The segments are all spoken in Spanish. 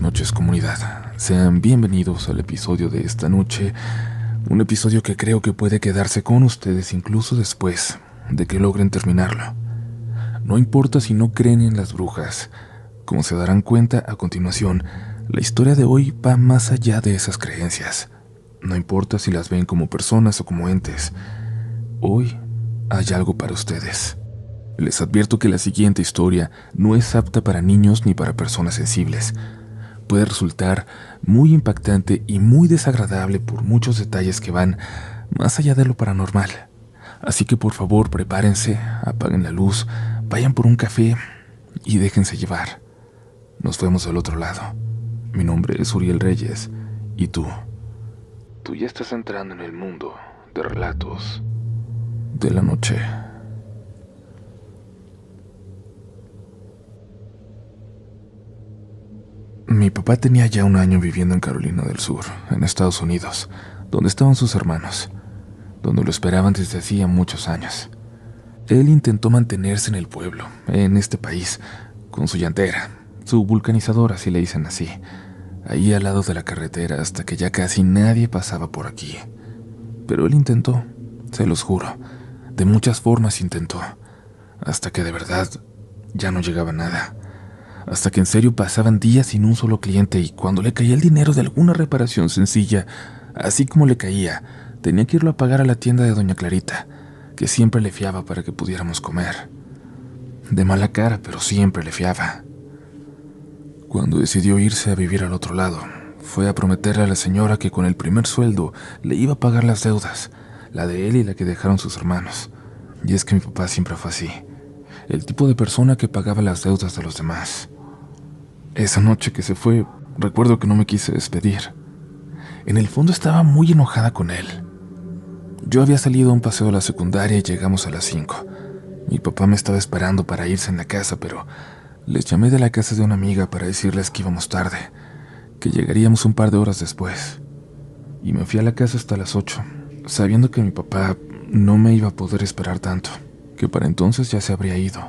noches, comunidad. Sean bienvenidos al episodio de esta noche, un episodio que creo que puede quedarse con ustedes incluso después de que logren terminarlo. No importa si no creen en las brujas, como se darán cuenta a continuación, la historia de hoy va más allá de esas creencias. No importa si las ven como personas o como entes, hoy hay algo para ustedes. Les advierto que la siguiente historia no es apta para niños ni para personas sensibles. Puede resultar muy impactante y muy desagradable por muchos detalles que van más allá de lo paranormal. Así que por favor prepárense, apaguen la luz, vayan por un café y déjense llevar. Nos vemos al otro lado. Mi nombre es Uriel Reyes y tú ya estás entrando en el mundo de relatos de la noche. Mi papá tenía ya un año viviendo en Carolina del Sur, en Estados Unidos, donde estaban sus hermanos, donde lo esperaban desde hacía muchos años. Él intentó mantenerse en el pueblo, en este país, con su llantera, su vulcanizador, así le dicen así, ahí al lado de la carretera hasta que ya casi nadie pasaba por aquí. Pero él intentó, se los juro, de muchas formas intentó, hasta que de verdad ya no llegaba nada. Hasta que en serio pasaban días sin un solo cliente y cuando le caía el dinero de alguna reparación sencilla, así como le caía, tenía que irlo a pagar a la tienda de doña Clarita, que siempre le fiaba para que pudiéramos comer. De mala cara, pero siempre le fiaba. Cuando decidió irse a vivir al otro lado, fue a prometerle a la señora que con el primer sueldo le iba a pagar las deudas, la de él y la que dejaron sus hermanos. Y es que mi papá siempre fue así, el tipo de persona que pagaba las deudas de los demás. Esa noche que se fue, recuerdo que no me quise despedir. En el fondo estaba muy enojada con él. Yo había salido a un paseo a la secundaria y llegamos a las 5. Mi papá me estaba esperando para irse en la casa, pero les llamé de la casa de una amiga para decirles que íbamos tarde, que llegaríamos un par de horas después. Y me fui a la casa hasta las 8, sabiendo que mi papá no me iba a poder esperar tanto, que para entonces ya se habría ido.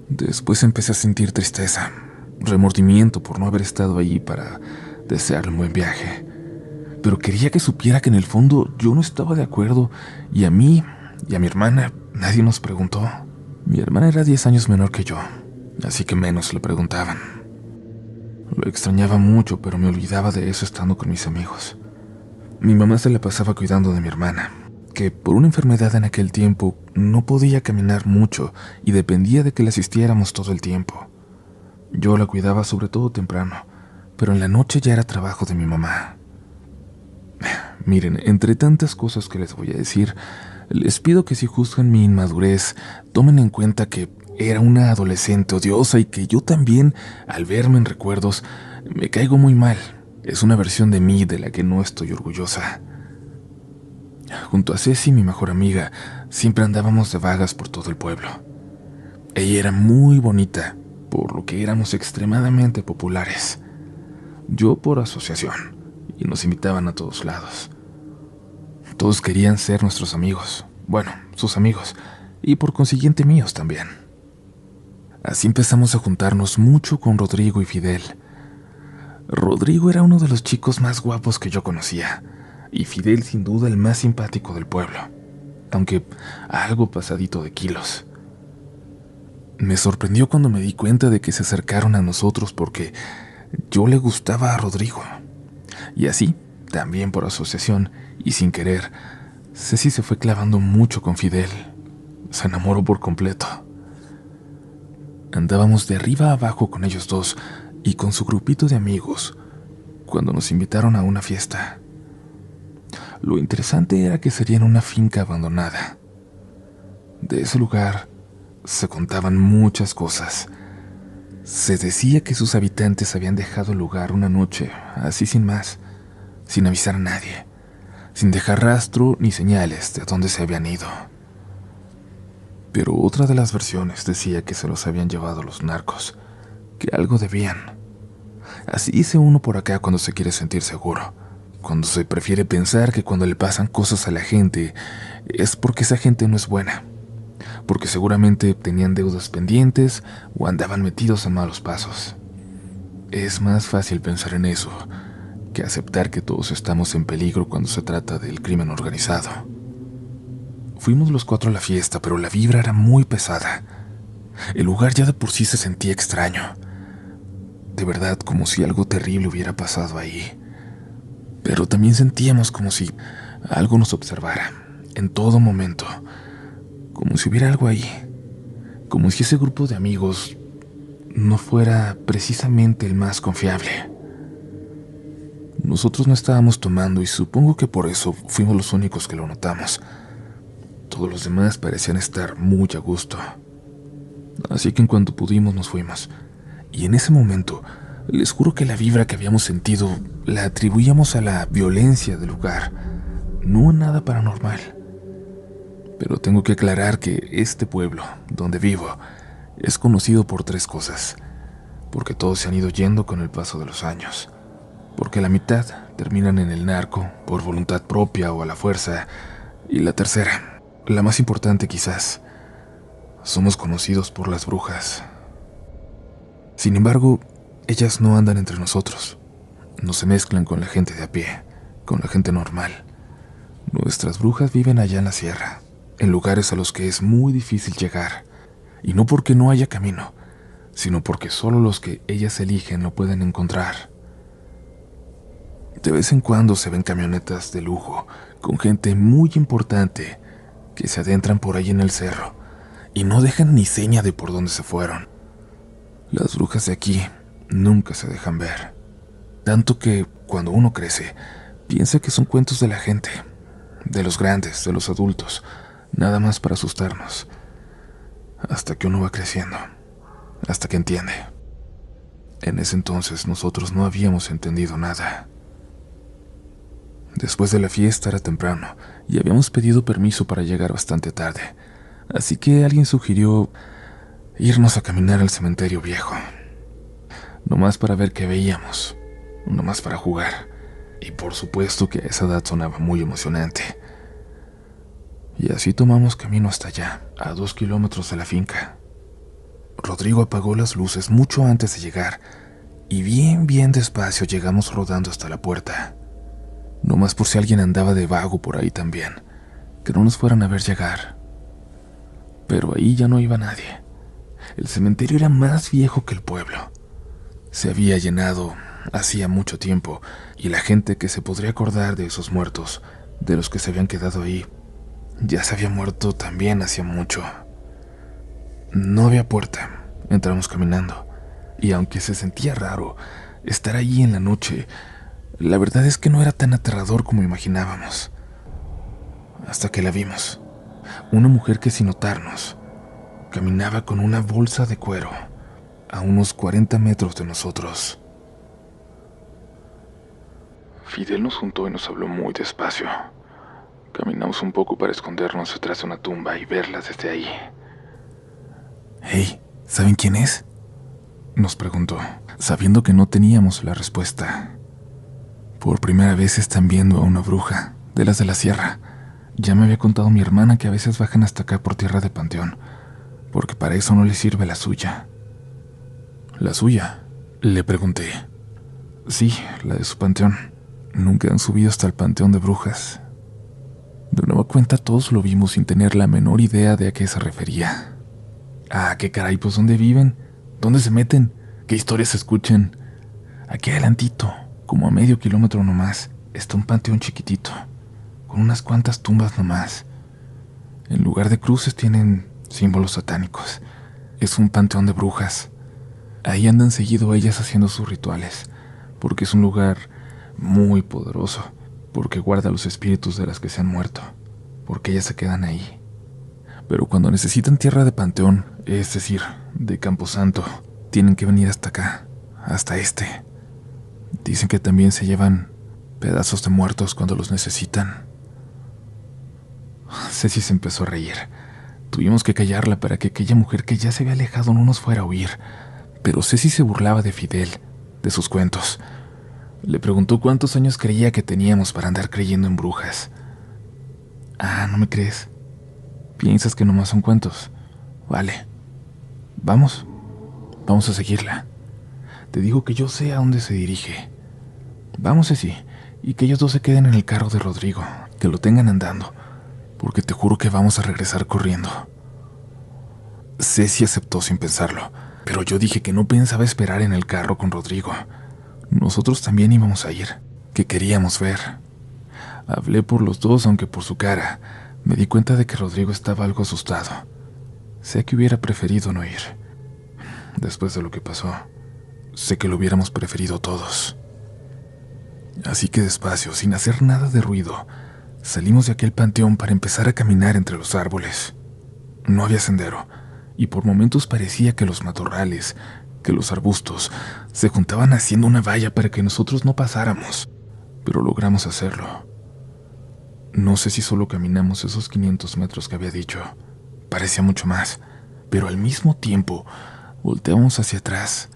Después empecé a sentir tristeza, remordimiento por no haber estado allí para desearle un buen viaje. Pero quería que supiera que en el fondo yo no estaba de acuerdo, y a mí y a mi hermana nadie nos preguntó. Mi hermana era 10 años menor que yo, así que menos le preguntaban. Lo extrañaba mucho, pero me olvidaba de eso estando con mis amigos. Mi mamá se la pasaba cuidando de mi hermana, que por una enfermedad en aquel tiempo no podía caminar mucho y dependía de que la asistiéramos todo el tiempo. Yo la cuidaba sobre todo temprano, pero en la noche ya era trabajo de mi mamá. Miren, entre tantas cosas que les voy a decir, les pido que si juzgan mi inmadurez, tomen en cuenta que era una adolescente odiosa y que yo también, al verme en recuerdos, me caigo muy mal. Es una versión de mí de la que no estoy orgullosa. Junto a Ceci, mi mejor amiga, siempre andábamos de vagas por todo el pueblo. Ella era muy bonita, por lo que éramos extremadamente populares. Yo por asociación, y nos invitaban a todos lados. Todos querían ser nuestros amigos, bueno, sus amigos, y por consiguiente míos también. Así empezamos a juntarnos mucho con Rodrigo y Fidel. Rodrigo era uno de los chicos más guapos que yo conocía, y Fidel sin duda el más simpático del pueblo, aunque algo pasadito de kilos. Me sorprendió cuando me di cuenta de que se acercaron a nosotros porque yo le gustaba a Rodrigo. Y así, también por asociación y sin querer, Ceci se fue clavando mucho con Fidel. Se enamoró por completo. Andábamos de arriba a abajo con ellos dos y con su grupito de amigos cuando nos invitaron a una fiesta. Lo interesante era que sería en una finca abandonada. De ese lugar se contaban muchas cosas. Se decía que sus habitantes habían dejado el lugar una noche, así sin más, sin avisar a nadie, sin dejar rastro ni señales de dónde se habían ido. Pero otra de las versiones decía que se los habían llevado los narcos, que algo debían. Así dice uno por acá cuando se quiere sentir seguro, cuando se prefiere pensar que cuando le pasan cosas a la gente es porque esa gente no es buena, porque seguramente tenían deudas pendientes o andaban metidos en malos pasos. Es más fácil pensar en eso que aceptar que todos estamos en peligro cuando se trata del crimen organizado. Fuimos los 4 a la fiesta, pero la vibra era muy pesada. El lugar ya de por sí se sentía extraño. De verdad, como si algo terrible hubiera pasado ahí. Pero también sentíamos como si algo nos observara, en todo momento. Como si hubiera algo ahí. Como si ese grupo de amigos no fuera precisamente el más confiable. Nosotros no estábamos tomando y supongo que por eso fuimos los únicos que lo notamos. Todos los demás parecían estar muy a gusto. Así que en cuanto pudimos nos fuimos. Y en ese momento, les juro que la vibra que habíamos sentido la atribuíamos a la violencia del lugar, no a nada paranormal. Pero tengo que aclarar que este pueblo, donde vivo, es conocido por 3 cosas. Porque todos se han ido yendo con el paso de los años. Porque la mitad terminan en el narco, por voluntad propia o a la fuerza. Y la tercera, la más importante quizás, somos conocidos por las brujas. Sin embargo, ellas no andan entre nosotros. No se mezclan con la gente de a pie, con la gente normal. Nuestras brujas viven allá en la sierra, en lugares a los que es muy difícil llegar. Y no porque no haya camino, sino porque solo los que ellas eligen lo pueden encontrar. De vez en cuando se ven camionetas de lujo, con gente muy importante, que se adentran por ahí en el cerro, y no dejan ni seña de por dónde se fueron. Las brujas de aquí nunca se dejan ver. Tanto que, cuando uno crece, piensa que son cuentos de la gente, de los grandes, de los adultos, nada más para asustarnos. Hasta que uno va creciendo, hasta que entiende. En ese entonces nosotros no habíamos entendido nada. Después de la fiesta era temprano y habíamos pedido permiso para llegar bastante tarde, así que alguien sugirió irnos a caminar al cementerio viejo. No más para ver qué veíamos, no más para jugar, y por supuesto que a esa edad sonaba muy emocionante. Y así tomamos camino hasta allá, a 2 kilómetros de la finca. Rodrigo apagó las luces mucho antes de llegar, y bien despacio llegamos rodando hasta la puerta. No más por si alguien andaba de vago por ahí también, que no nos fueran a ver llegar. Pero ahí ya no iba nadie. El cementerio era más viejo que el pueblo. Se había llenado hacía mucho tiempo, y la gente que se podría acordar de esos muertos, de los que se habían quedado ahí, ya se había muerto también hacía mucho. No había puerta, entramos caminando, y aunque se sentía raro estar ahí en la noche, la verdad es que no era tan aterrador como imaginábamos. Hasta que la vimos, una mujer que sin notarnos, caminaba con una bolsa de cuero a unos 40 metros de nosotros. Fidel nos juntó y nos habló muy despacio. Caminamos un poco para escondernos detrás de una tumba y verla desde ahí. «Hey, ¿saben quién es?», nos preguntó, sabiendo que no teníamos la respuesta. «Por primera vez están viendo a una bruja, de las de la sierra. Ya me había contado mi hermana que a veces bajan hasta acá por tierra de panteón, porque para eso no les sirve la suya». «¿La suya?», le pregunté. «Sí, la de su panteón. Nunca han subido hasta el panteón de brujas». De nueva cuenta todos lo vimos sin tener la menor idea de a qué se refería. «Ah, qué caray, pues ¿dónde viven? ¿Dónde se meten? ¿Qué historias se escuchan?». «Aquí adelantito, como a medio kilómetro nomás, está un panteón chiquitito, con unas cuantas tumbas nomás. En lugar de cruces tienen símbolos satánicos. Es un panteón de brujas. Ahí andan seguido ellas haciendo sus rituales, porque es un lugar muy poderoso, porque guarda los espíritus de las que se han muerto, porque ellas se quedan ahí. Pero cuando necesitan tierra de panteón, es decir, de camposanto, tienen que venir hasta acá, hasta este. Dicen que también se llevan pedazos de muertos cuando los necesitan». Ceci se empezó a reír. Tuvimos que callarla para que aquella mujer que ya se había alejado no nos fuera a oír. Pero Ceci se burlaba de Fidel, de sus cuentos. Le preguntó cuántos años creía que teníamos para andar creyendo en brujas. «Ah, ¿no me crees? ¿Piensas que nomás son cuentos? Vale. Vamos a seguirla». Te digo que yo sé a dónde se dirige. Vamos, Ceci, y que ellos dos se queden en el carro de Rodrigo, que lo tengan andando, porque te juro que vamos a regresar corriendo. Ceci aceptó sin pensarlo, pero yo dije que no pensaba esperar en el carro con Rodrigo. Nosotros también íbamos a ir, que queríamos ver. Hablé por los dos, aunque por su cara me di cuenta de que Rodrigo estaba algo asustado. Sé que hubiera preferido no ir. Después de lo que pasó, sé que lo hubiéramos preferido todos. Así que despacio, sin hacer nada de ruido, salimos de aquel panteón para empezar a caminar entre los árboles. No había sendero, y por momentos parecía que los matorrales, que los arbustos, se juntaban haciendo una valla para que nosotros no pasáramos, pero logramos hacerlo. No sé si solo caminamos esos 500 metros que había dicho, parecía mucho más, pero al mismo tiempo volteamos hacia atrás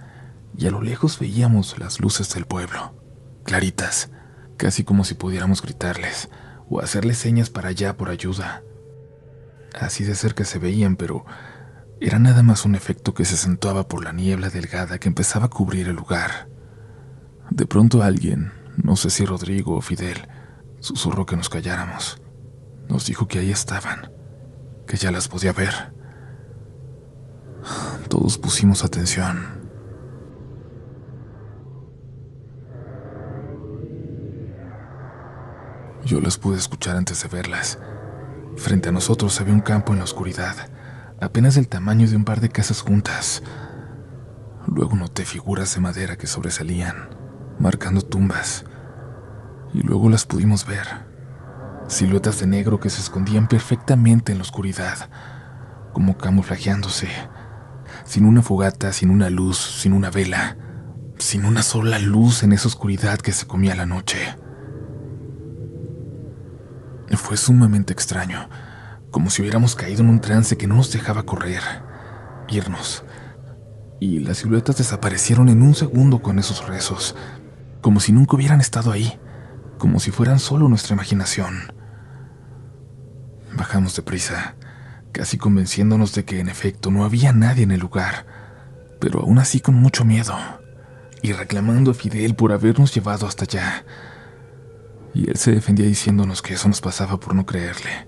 y a lo lejos veíamos las luces del pueblo, claritas, casi como si pudiéramos gritarles o hacerles señas para allá por ayuda. Así de cerca se veían, pero era nada más un efecto que se acentuaba por la niebla delgada que empezaba a cubrir el lugar. De pronto alguien, no sé si Rodrigo o Fidel, susurró que nos calláramos. Nos dijo que ahí estaban, que ya las podía ver. Todos pusimos atención. Yo las pude escuchar antes de verlas. Frente a nosotros había un campo en la oscuridad, apenas del tamaño de un par de casas juntas. Luego noté figuras de madera que sobresalían, marcando tumbas, y luego las pudimos ver. Siluetas de negro que se escondían perfectamente en la oscuridad, como camuflajeándose, sin una fogata, sin una luz, sin una vela, sin una sola luz en esa oscuridad que se comía la noche. Fue sumamente extraño, como si hubiéramos caído en un trance que no nos dejaba correr, irnos, y las siluetas desaparecieron en un segundo con esos rezos, como si nunca hubieran estado ahí, como si fueran solo nuestra imaginación. Bajamos deprisa, casi convenciéndonos de que en efecto no había nadie en el lugar, pero aún así con mucho miedo, y reclamando a Fidel por habernos llevado hasta allá. Y él se defendía diciéndonos que eso nos pasaba por no creerle.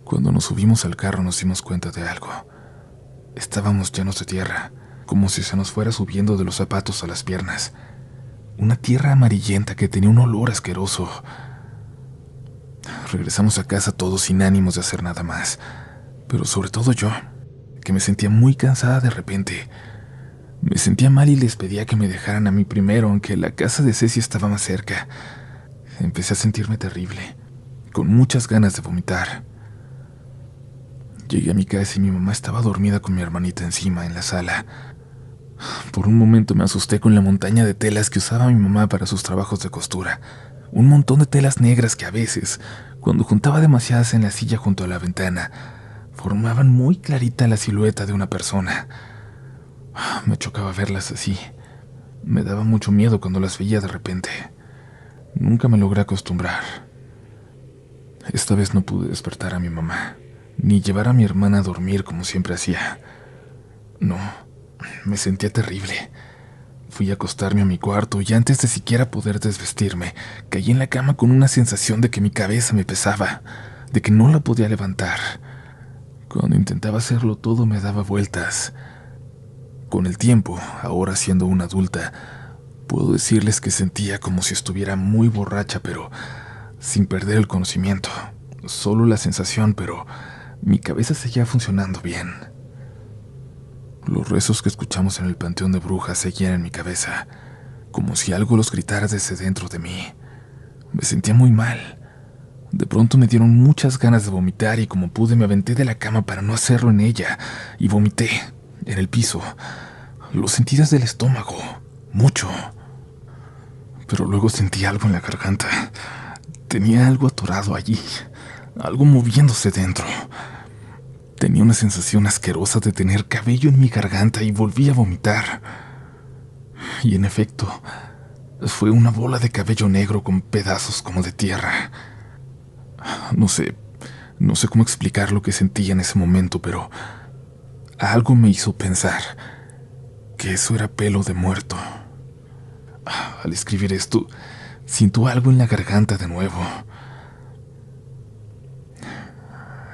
Cuando nos subimos al carro nos dimos cuenta de algo. Estábamos llenos de tierra, como si se nos fuera subiendo de los zapatos a las piernas. Una tierra amarillenta que tenía un olor asqueroso. Regresamos a casa todos sin ánimos de hacer nada más, pero sobre todo yo, que me sentía muy cansada de repente. Me sentía mal y les pedía que me dejaran a mí primero, aunque la casa de Ceci estaba más cerca. Empecé a sentirme terrible, con muchas ganas de vomitar. Llegué a mi casa y mi mamá estaba dormida con mi hermanita encima en la sala. Por un momento me asusté con la montaña de telas que usaba mi mamá para sus trabajos de costura. Un montón de telas negras que a veces, cuando juntaba demasiadas en la silla junto a la ventana, formaban muy clarita la silueta de una persona. Me chocaba verlas así. Me daba mucho miedo cuando las veía de repente. Nunca me logré acostumbrar. Esta vez no pude despertar a mi mamá, ni llevar a mi hermana a dormir como siempre hacía. No, me sentía terrible. Fui a acostarme a mi cuarto y antes de siquiera poder desvestirme, caí en la cama con una sensación de que mi cabeza me pesaba, de que no la podía levantar. Cuando intentaba hacerlo todo me daba vueltas. Con el tiempo, ahora siendo una adulta, puedo decirles que sentía como si estuviera muy borracha, pero sin perder el conocimiento. Solo la sensación, pero mi cabeza seguía funcionando bien. Los rezos que escuchamos en el panteón de brujas seguían en mi cabeza, como si algo los gritara desde dentro de mí. Me sentía muy mal. De pronto me dieron muchas ganas de vomitar y como pude me aventé de la cama para no hacerlo en ella, y vomité, en el piso. Lo sentí desde el estómago, mucho. Pero luego sentí algo en la garganta. Tenía algo atorado allí, algo moviéndose dentro. Tenía una sensación asquerosa de tener cabello en mi garganta y volví a vomitar. Y en efecto, fue una bola de cabello negro con pedazos como de tierra. No sé cómo explicar lo que sentí en ese momento, pero algo me hizo pensar que eso era pelo de muerto. Al escribir esto, siento algo en la garganta de nuevo.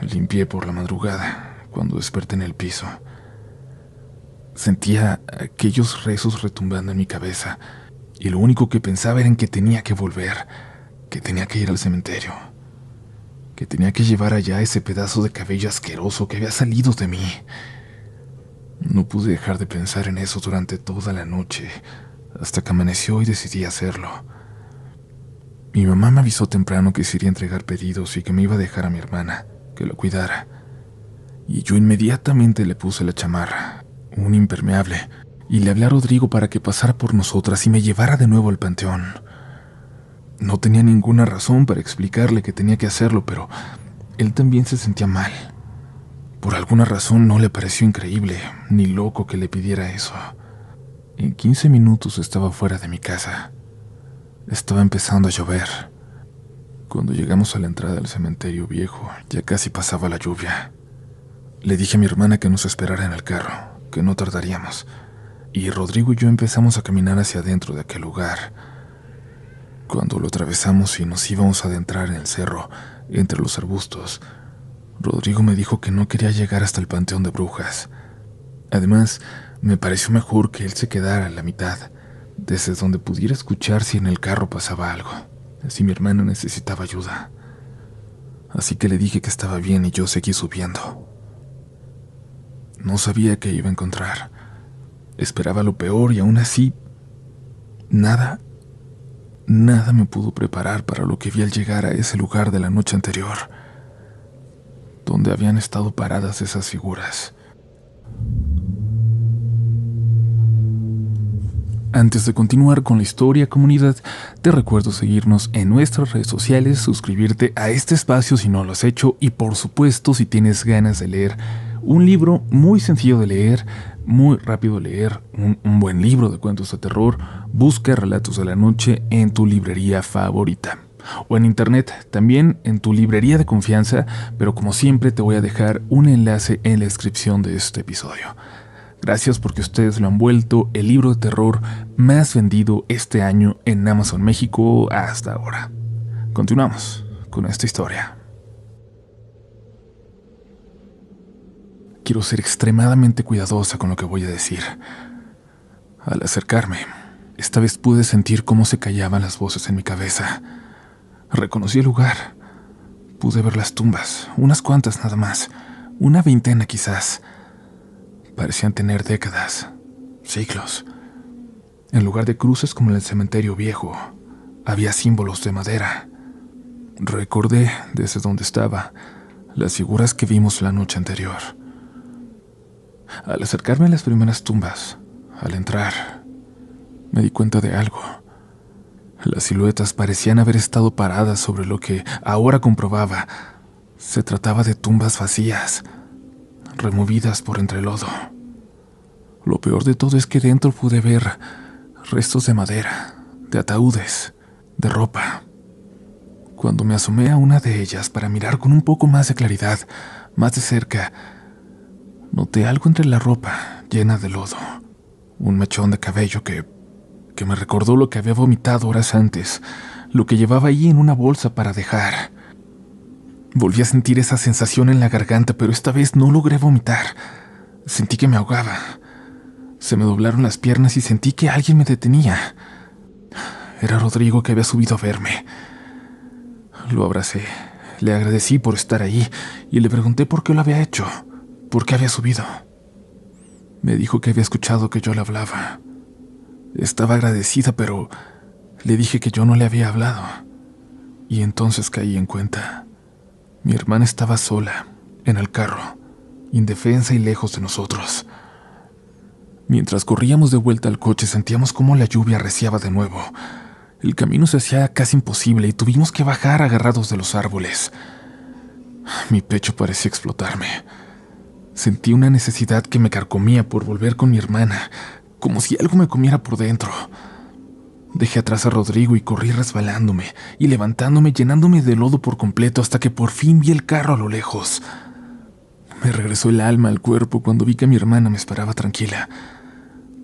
Limpié por la madrugada cuando desperté en el piso. Sentía aquellos rezos retumbando en mi cabeza y lo único que pensaba era en que tenía que volver, que tenía que ir al cementerio, que tenía que llevar allá ese pedazo de cabello asqueroso que había salido de mí. No pude dejar de pensar en eso durante toda la noche, hasta que amaneció y decidí hacerlo. Mi mamá me avisó temprano que se iría a entregar pedidos y que me iba a dejar a mi hermana, que lo cuidara. Y yo inmediatamente le puse la chamarra, un impermeable, y le hablé a Rodrigo para que pasara por nosotras y me llevara de nuevo al panteón. No tenía ninguna razón para explicarle que tenía que hacerlo, pero él también se sentía mal. Por alguna razón no le pareció increíble ni loco que le pidiera eso. En 15 minutos estaba fuera de mi casa. Estaba empezando a llover. Cuando llegamos a la entrada del cementerio viejo, ya casi pasaba la lluvia. Le dije a mi hermana que nos esperara en el carro, que no tardaríamos, y Rodrigo y yo empezamos a caminar hacia adentro de aquel lugar. Cuando lo atravesamos y nos íbamos a adentrar en el cerro, entre los arbustos, Rodrigo me dijo que no quería llegar hasta el Panteón de Brujas. Además, me pareció mejor que él se quedara a la mitad, desde donde pudiera escuchar si en el carro pasaba algo, si mi hermana necesitaba ayuda. Así que le dije que estaba bien y yo seguí subiendo. No sabía qué iba a encontrar. Esperaba lo peor y aún así, nada me pudo preparar para lo que vi al llegar a ese lugar de la noche anterior, donde habían estado paradas esas figuras. Antes de continuar con la historia, comunidad, te recuerdo seguirnos en nuestras redes sociales, suscribirte a este espacio si no lo has hecho y por supuesto si tienes ganas de leer un libro muy sencillo de leer, muy rápido de leer, un buen libro de cuentos de terror, busca Relatos de la Noche en tu librería favorita. O en internet, también en tu librería de confianza, pero como siempre te voy a dejar un enlace en la descripción de este episodio. Gracias porque ustedes lo han vuelto el libro de terror más vendido este año en Amazon México hasta ahora. Continuamos con esta historia. Quiero ser extremadamente cuidadosa con lo que voy a decir. Al acercarme, esta vez pude sentir cómo se callaban las voces en mi cabeza. Reconocí el lugar. Pude ver las tumbas, unas cuantas nada más, una veintena quizás. Parecían tener décadas, siglos. En lugar de cruces como en el cementerio viejo, había símbolos de madera. Recordé desde donde estaba las figuras que vimos la noche anterior. Al acercarme a las primeras tumbas, al entrar, me di cuenta de algo. Las siluetas parecían haber estado paradas sobre lo que ahora comprobaba. Se trataba de tumbas vacías, removidas por entre el lodo. Lo peor de todo es que dentro pude ver restos de madera, de ataúdes, de ropa. Cuando me asomé a una de ellas para mirar con un poco más de claridad, más de cerca, noté algo entre la ropa llena de lodo, un mechón de cabello que me recordó lo que había vomitado horas antes, lo que llevaba ahí en una bolsa para dejar. Volví a sentir esa sensación en la garganta, pero esta vez no logré vomitar. Sentí que me ahogaba. Se me doblaron las piernas y sentí que alguien me detenía. Era Rodrigo, que había subido a verme. Lo abracé, le agradecí por estar ahí y le pregunté por qué lo había hecho, por qué había subido. Me dijo que había escuchado que yo le hablaba. Estaba agradecida, pero le dije que yo no le había hablado. Y entonces caí en cuenta. Mi hermana estaba sola, en el carro, indefensa y lejos de nosotros. Mientras corríamos de vuelta al coche, sentíamos cómo la lluvia arreciaba de nuevo. El camino se hacía casi imposible y tuvimos que bajar agarrados de los árboles. Mi pecho parecía explotarme. Sentí una necesidad que me carcomía por volver con mi hermana, como si algo me comiera por dentro. Dejé atrás a Rodrigo y corrí resbalándome y levantándome, llenándome de lodo por completo, hasta que por fin vi el carro a lo lejos. Me regresó el alma al cuerpo cuando vi que mi hermana me esperaba tranquila.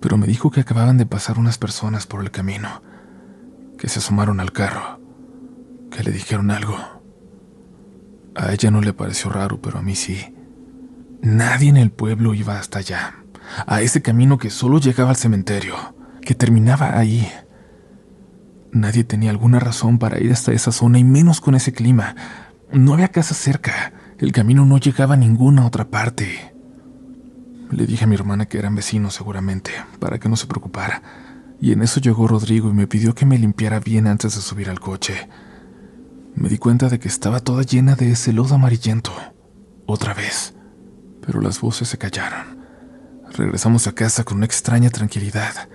pero me dijo que acababan de pasar unas personas por el camino, que se asomaron al carro, que le dijeron algo. A ella no le pareció raro, pero a mí sí. Nadie en el pueblo iba hasta allá, a ese camino que solo llegaba al cementerio, que terminaba ahí. Nadie tenía alguna razón para ir hasta esa zona, y menos con ese clima. No había casas cerca, el camino no llegaba a ninguna otra parte. Le dije a mi hermana que eran vecinos seguramente, para que no se preocupara, y en eso llegó Rodrigo y me pidió que me limpiara bien antes de subir al coche. Me di cuenta de que estaba toda llena de ese lodo amarillento, otra vez, pero las voces se callaron. Regresamos a casa con una extraña tranquilidad,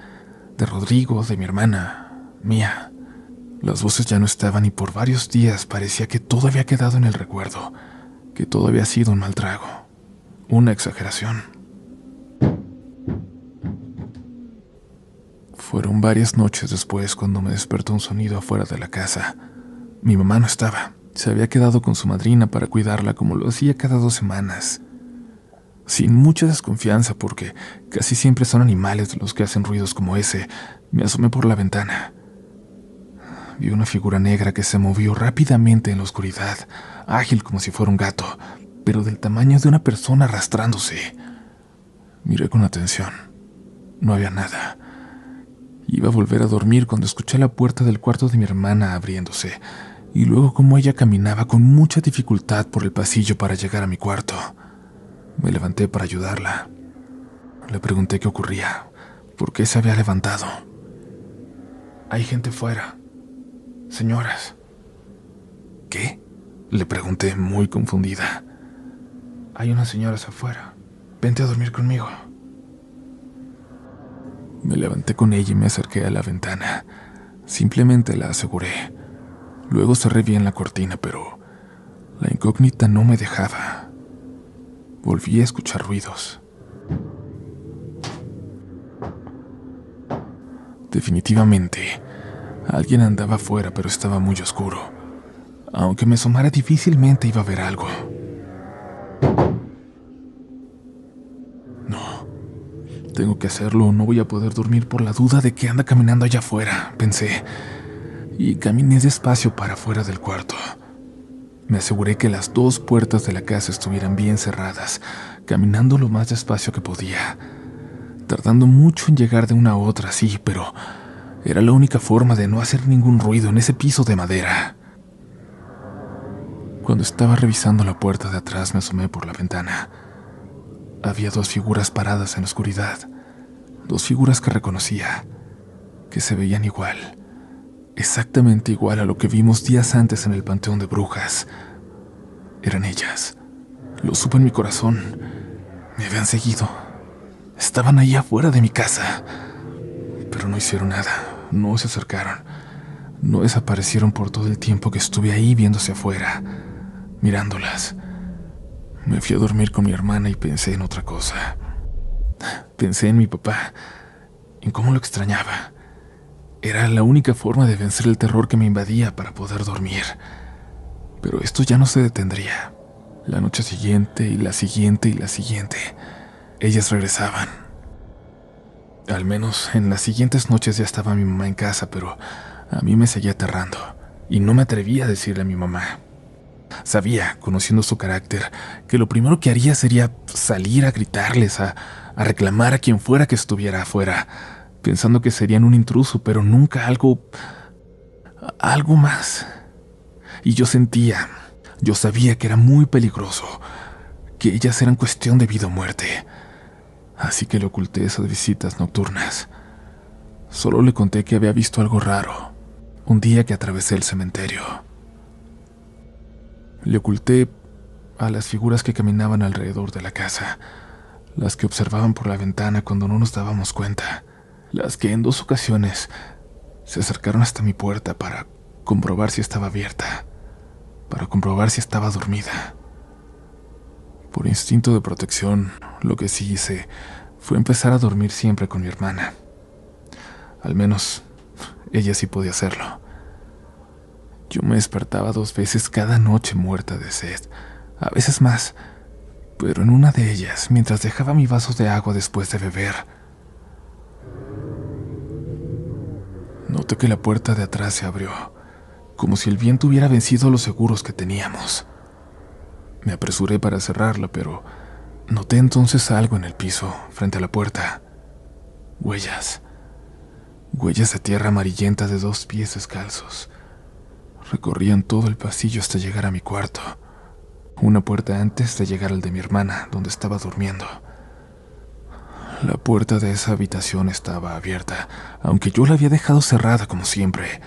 de Rodrigo, de mi hermana, mía. Las voces ya no estaban y por varios días parecía que todo había quedado en el recuerdo, que todo había sido un mal trago, una exageración. Fueron varias noches después cuando me despertó un sonido afuera de la casa. Mi mamá no estaba, se había quedado con su madrina para cuidarla como lo hacía cada 2 semanas. Sin mucha desconfianza, porque casi siempre son animales los que hacen ruidos como ese, me asomé por la ventana. Vi una figura negra que se movió rápidamente en la oscuridad, ágil como si fuera un gato, pero del tamaño de una persona arrastrándose. Miré con atención. No había nada. Iba a volver a dormir cuando escuché la puerta del cuarto de mi hermana abriéndose, y luego cómo ella caminaba con mucha dificultad por el pasillo para llegar a mi cuarto. Me levanté para ayudarla. Le pregunté qué ocurría, por qué se había levantado. «Hay gente fuera. Señoras». «¿Qué?», le pregunté muy confundida. «Hay unas señoras afuera. Vente a dormir conmigo». Me levanté con ella y me acerqué a la ventana. Simplemente la aseguré. Luego cerré bien la cortina, pero la incógnita no me dejaba. Volví a escuchar ruidos. Definitivamente, alguien andaba afuera, pero estaba muy oscuro. Aunque me asomara, difícilmente iba a ver algo. No, tengo que hacerlo o no voy a poder dormir por la duda de que anda caminando allá afuera, pensé. Y caminé despacio para afuera del cuarto. Me aseguré que las 2 puertas de la casa estuvieran bien cerradas, caminando lo más despacio que podía, tardando mucho en llegar de una a otra, sí, pero era la única forma de no hacer ningún ruido en ese piso de madera. Cuando estaba revisando la puerta de atrás, me asomé por la ventana. Había 2 figuras paradas en la oscuridad, 2 figuras que reconocía, que se veían igual. Exactamente igual a lo que vimos días antes en el Panteón de Brujas. Eran ellas. Lo supe en mi corazón. Me habían seguido. Estaban ahí afuera de mi casa. Pero no hicieron nada. No se acercaron. No desaparecieron por todo el tiempo que estuve ahí viéndose afuera, mirándolas. Me fui a dormir con mi hermana y pensé en otra cosa. Pensé en mi papá, en cómo lo extrañaba. Era la única forma de vencer el terror que me invadía para poder dormir. Pero esto ya no se detendría. La noche siguiente y la siguiente y la siguiente, ellas regresaban. Al menos en las siguientes noches ya estaba mi mamá en casa, pero a mí me seguía aterrando y no me atrevía a decirle a mi mamá. Sabía, conociendo su carácter, que lo primero que haría sería salir a gritarles, a reclamar a quien fuera que estuviera afuera, pensando que serían un intruso, pero nunca algo más. Y yo sabía que era muy peligroso, que ellas eran cuestión de vida o muerte. Así que le oculté esas visitas nocturnas. Solo le conté que había visto algo raro, un día que atravesé el cementerio. Le oculté a las figuras que caminaban alrededor de la casa, las que observaban por la ventana cuando no nos dábamos cuenta, las que en 2 ocasiones se acercaron hasta mi puerta para comprobar si estaba abierta, para comprobar si estaba dormida. Por instinto de protección, lo que sí hice fue empezar a dormir siempre con mi hermana. Al menos, ella sí podía hacerlo. Yo me despertaba 2 veces cada noche muerta de sed, a veces más, pero en una de ellas, mientras dejaba mi vaso de agua después de beber, Noté que la puerta de atrás se abrió, como si el viento hubiera vencido los seguros que teníamos. Me apresuré para cerrarla, pero noté entonces algo en el piso, frente a la puerta. Huellas. Huellas de tierra amarillenta de 2 pies descalzos. Recorrían todo el pasillo hasta llegar a mi cuarto, una puerta antes de llegar al de mi hermana, donde estaba durmiendo. La puerta de esa habitación estaba abierta, aunque yo la había dejado cerrada como siempre.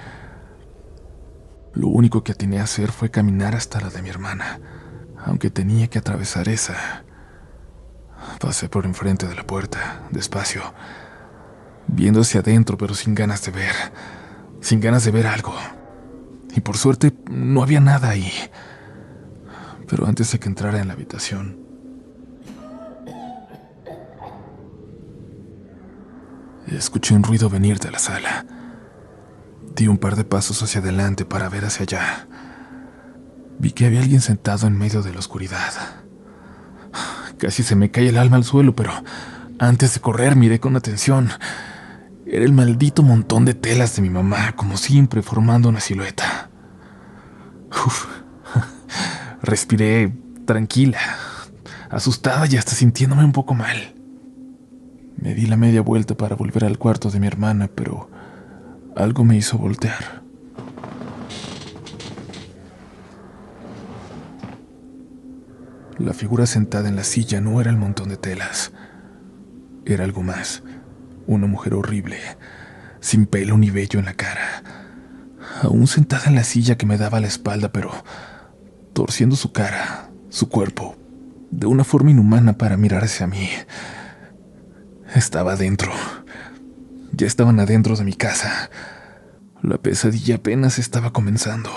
Lo único que atiné a hacer fue caminar hasta la de mi hermana, aunque tenía que atravesar esa. Pasé por enfrente de la puerta, despacio, viendo hacia adentro, pero sin ganas de ver algo. Y por suerte no había nada ahí. Pero antes de que entrara en la habitación, escuché un ruido venir de la sala. Di un par de pasos hacia adelante para ver hacia allá. Vi que había alguien sentado en medio de la oscuridad. Casi se me cae el alma al suelo, pero antes de correr miré con atención. Era el maldito montón de telas de mi mamá, como siempre, formando una silueta. Uf. Respiré tranquila, asustada y hasta sintiéndome un poco mal. Me di la media vuelta para volver al cuarto de mi hermana, pero algo me hizo voltear. La figura sentada en la silla no era el montón de telas. Era algo más. Una mujer horrible, sin pelo ni vello en la cara. Aún sentada en la silla que me daba la espalda, pero torciendo su cara, su cuerpo, de una forma inhumana para mirar hacia mí. Estaba adentro. Ya estaban adentro de mi casa. La pesadilla apenas estaba comenzando.